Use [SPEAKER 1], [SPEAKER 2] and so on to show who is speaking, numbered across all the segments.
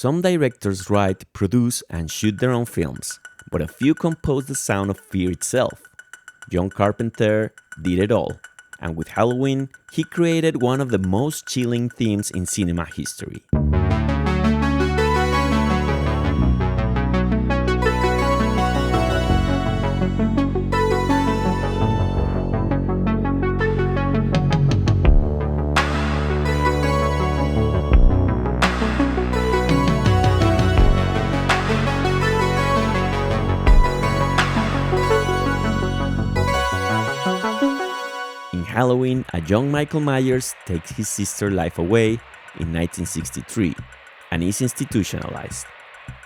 [SPEAKER 1] Some directors write, produce, and shoot their own films, but a few compose the sound of fear itself. John Carpenter did it all, and with Halloween, he created one of the most chilling themes in cinema history. Halloween, a young Michael Myers takes his sister's life away in 1963 and is institutionalized.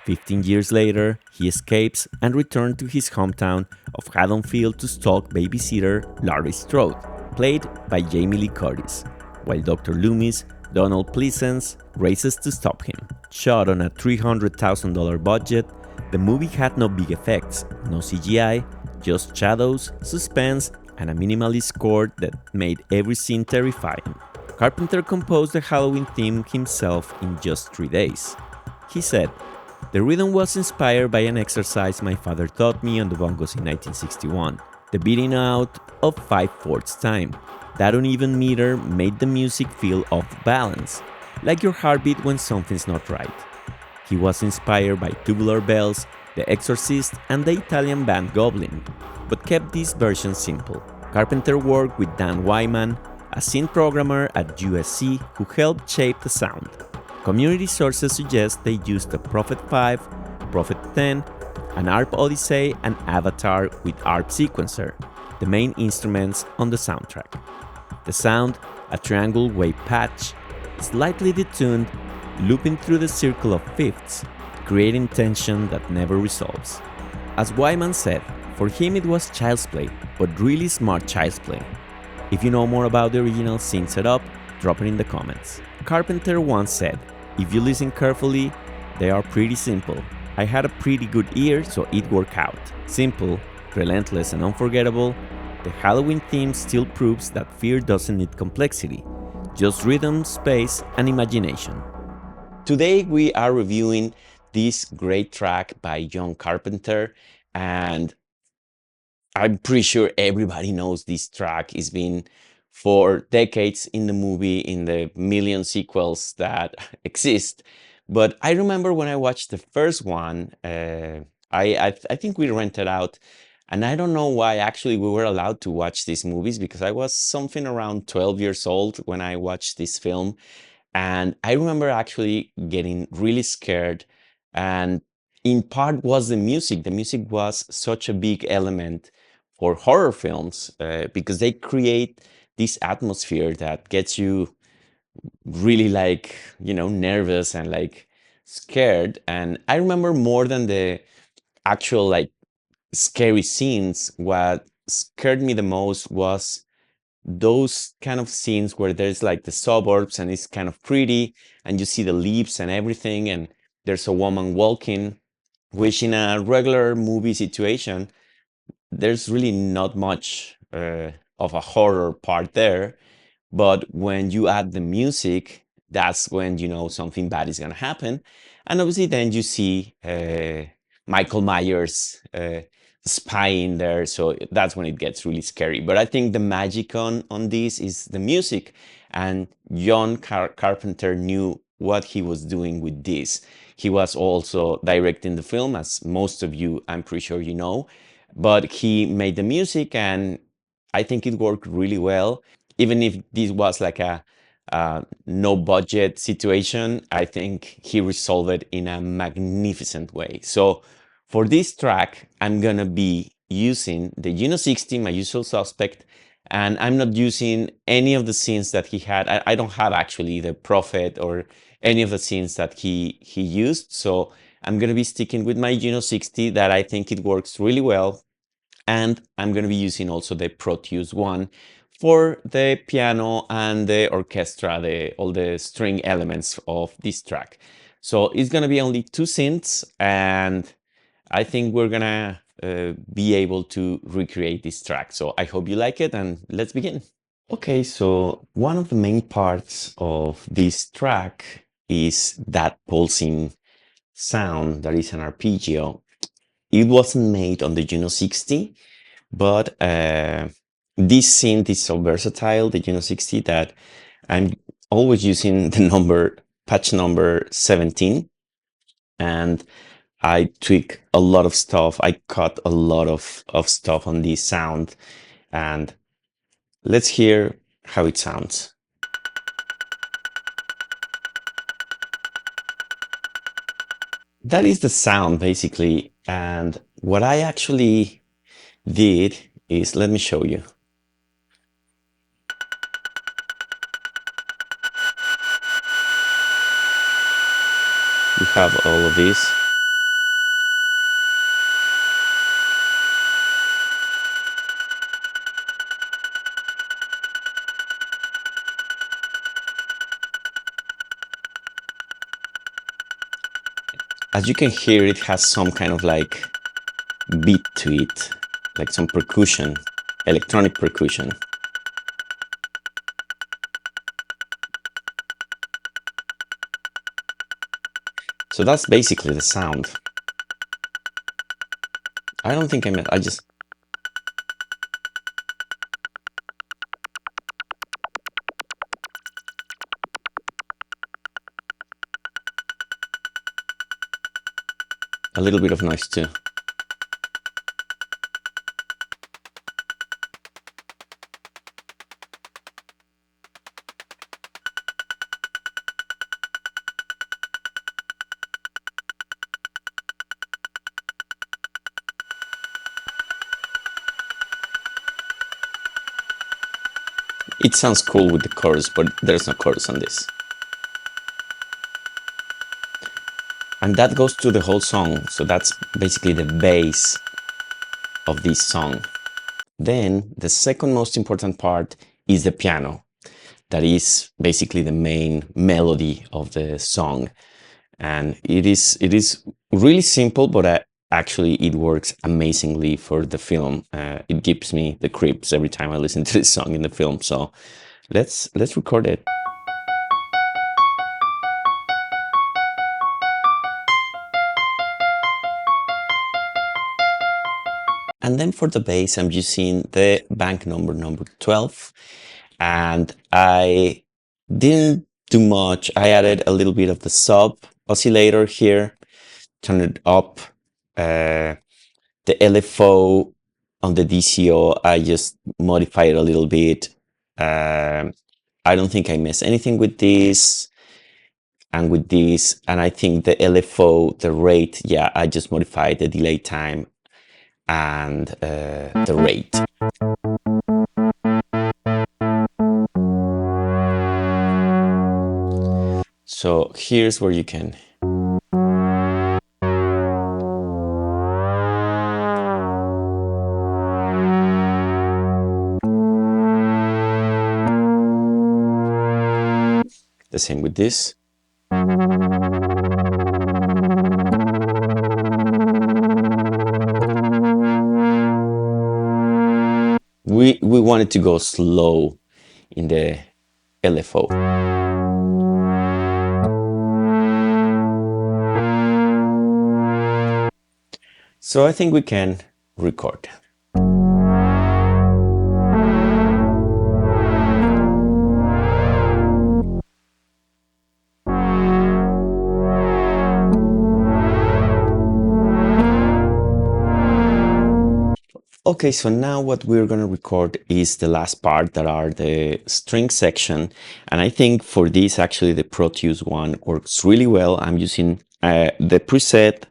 [SPEAKER 1] 15 years later, he escapes and returns to his hometown of Haddonfield to stalk babysitter Laurie Strode, played by Jamie Lee Curtis, while Dr. Loomis, Donald Pleasence, races to stop him. Shot on a $300,000 budget, the movie had no big effects, no CGI, just shadows, suspense, and a minimalist score that made every scene terrifying. Carpenter composed the Halloween theme himself in just 3 days. He said, "The rhythm was inspired by an exercise my father taught me on the bongos in 1961, the beating out of 5/4 time. That uneven meter made the music feel off balance, like your heartbeat when something's not right." He was inspired by Tubular Bells, The Exorcist, and the Italian band Goblin, but kept this version simple. Carpenter worked with Dan Wyman, a synth programmer at USC who helped shape the sound. Community sources suggest they used a Prophet 5, Prophet 10, an ARP Odyssey, and Avatar with ARP Sequencer, the main instruments on the soundtrack. The sound, a triangle wave patch, slightly detuned, looping through the circle of fifths, creating tension that never resolves. As Wyman said, for him it was child's play, but really smart child's play. If you know more about the original synth setup, drop it in the comments. Carpenter once said, "If you listen carefully, they are pretty simple. I had a pretty good ear, so it worked out. Simple, relentless, and unforgettable, the Halloween theme still proves that fear doesn't need complexity, just rhythm, space, and imagination." Today we are reviewing this great track by John Carpenter, and I'm pretty sure everybody knows this track. It's been for decades in the movie, in the million sequels that exist. But I remember when I watched the first one, I think we rented out, and I don't know why actually we were allowed to watch these movies, because I was something around 12 years old when I watched this film. And I remember actually getting really scared, and in part was the music. The music was such a big element for horror films because they create this atmosphere that gets you really nervous and scared. And I remember more than the actual scary scenes, what scared me the most was those kind of scenes where there's the suburbs and it's kind of pretty and you see the leaves and everything, and there's a woman walking, which in a regular movie situation there's really not much of a horror part there. But when you add the music, that's when you know something bad is going to happen. And obviously then you see Michael Myers spying there, so that's when it gets really scary. But I think the magic on this is the music, and John Carpenter knew what he was doing with this. He was also directing the film, as most of you, I'm pretty sure you know, but he made the music, and I think it worked really well. Even if this was a no budget situation, I think he resolved it in a magnificent way. So for this track, I'm gonna be using the Juno 60, my usual suspect, and I'm not using any of the scenes that he had. I don't have actually the Prophet or any of the scenes that he used. So I'm gonna be sticking with my Juno 60 that I think it works really well. And I'm gonna be using also the Proteus one for the piano and the orchestra, all the string elements of this track. So it's gonna be only 2 synths, and I think we're gonna be able to recreate this track. So I hope you like it, and let's begin. Okay, so one of the main parts of this track is that pulsing sound that is an arpeggio, it wasn't made on the Juno 60, but this synth is so versatile, the Juno 60, that I'm always using the patch number 17, and I tweak a lot of stuff. I cut a lot of stuff on this sound, and let's hear how it sounds. That is the sound basically, and what I actually did is, let me show you. You have all of this. As you can hear, it has some kind of like beat to it, like some percussion, electronic percussion. So that's basically the sound. I don't think I just... a little bit of noise too. It sounds cool with the chorus, but there's no chorus on this. And that goes to the whole song, so that's basically the base of this song. Then the second most important part is the piano. That is basically the main melody of the song. And it is really simple, but actually it works amazingly for the film. It gives me the creeps every time I listen to this song in the film. So let's record it. And then for the bass, I'm using the bank number 12. And I didn't do much. I added a little bit of the sub oscillator here, turned it up. The LFO on the DCO, I just modified it a little bit. I don't think I missed anything with this and with this. And I think the LFO, the rate, yeah, I just modified the delay time and the rate. So here's where you can the same with this. We wanted to go slow in the LFO. So I think we can record. Okay, so now what we're going to record is the last part, that are the string section. And I think for this, actually, the Proteus one works really well. I'm using the preset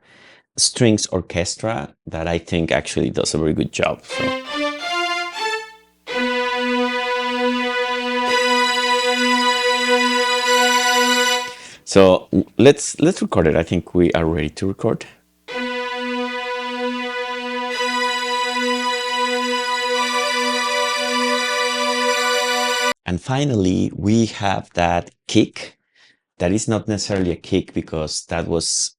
[SPEAKER 1] strings orchestra that I think actually does a very good job. So let's record it. I think we are ready to record. And finally, we have that kick. That is not necessarily a kick, because that was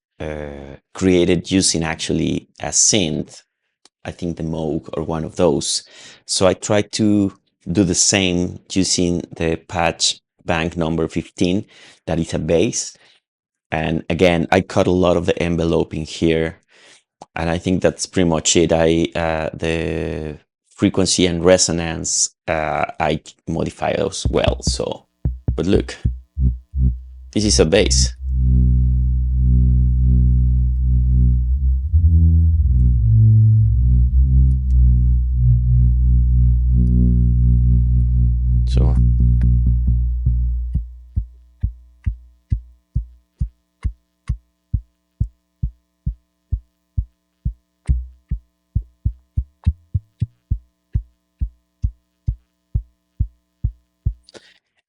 [SPEAKER 1] created using actually a synth, I think the Moog or one of those. So I tried to do the same using the patch bank number 15, that is a bass. And again, I cut a lot of the envelope in here, and I think that's pretty much it. The frequency and resonance, I modify as well. So, but look, this is a bass. So.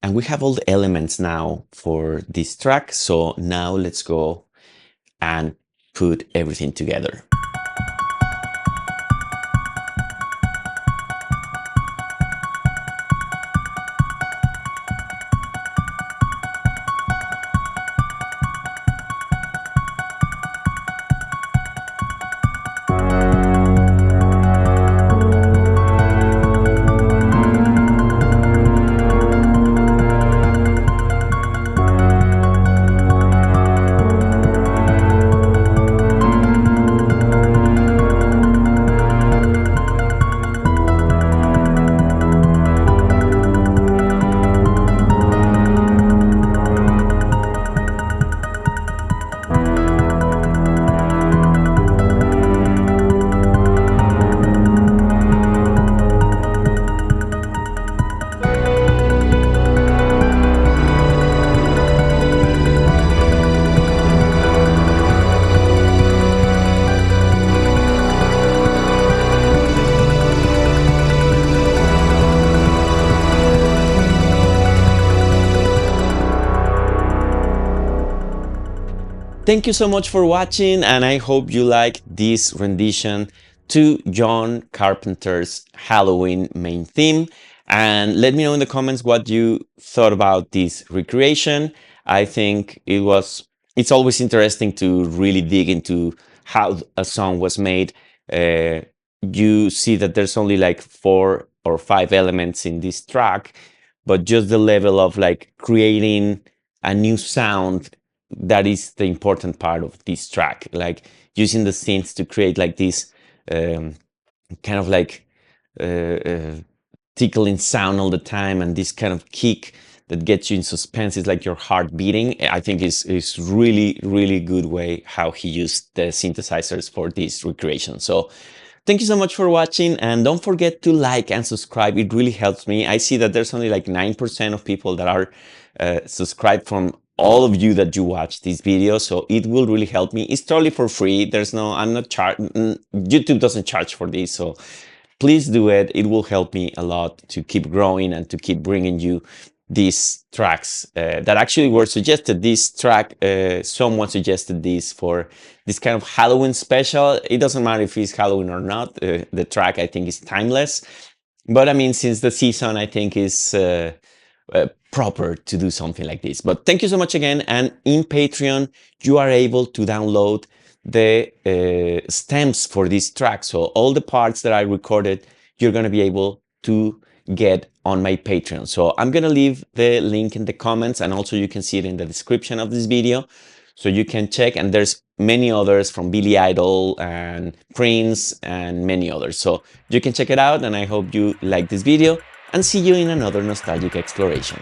[SPEAKER 1] And we have all the elements now for this track. So now let's go and put everything together. Thank you so much for watching, and I hope you like this rendition to John Carpenter's Halloween main theme. And let me know in the comments what you thought about this recreation. I think it's always interesting to really dig into how a song was made. You see that there's only like 4 or 5 elements in this track, but just the level of like creating a new sound, that is the important part of this track, like using the synths to create like this kind of like tickling sound all the time, and this kind of kick that gets you in suspense. Is like your heart beating. I think is really good way how he used the synthesizers for this recreation. So thank you so much for watching, and don't forget to like and subscribe. It really helps me. I see that there's only like 9% of people that are subscribed from all of you that you watch this video, so it will really help me. It's totally for free. I'm not YouTube doesn't charge for this, so please do it. It will help me a lot to keep growing and to keep bringing you these tracks that actually were suggested. This track, someone suggested this for this kind of Halloween special. It doesn't matter if it's Halloween or not. The track, I think, is timeless. But I mean, since the season, I think is proper to do something like this. But thank you so much again. And in Patreon, you are able to download the stems for this track. So all the parts that I recorded, you're going to be able to get on my Patreon. So I'm going to leave the link in the comments, and also you can see it in the description of this video. So you can check, and there's many others from Billy Idol and Prince and many others. So you can check it out, and I hope you like this video, and see you in another nostalgic exploration.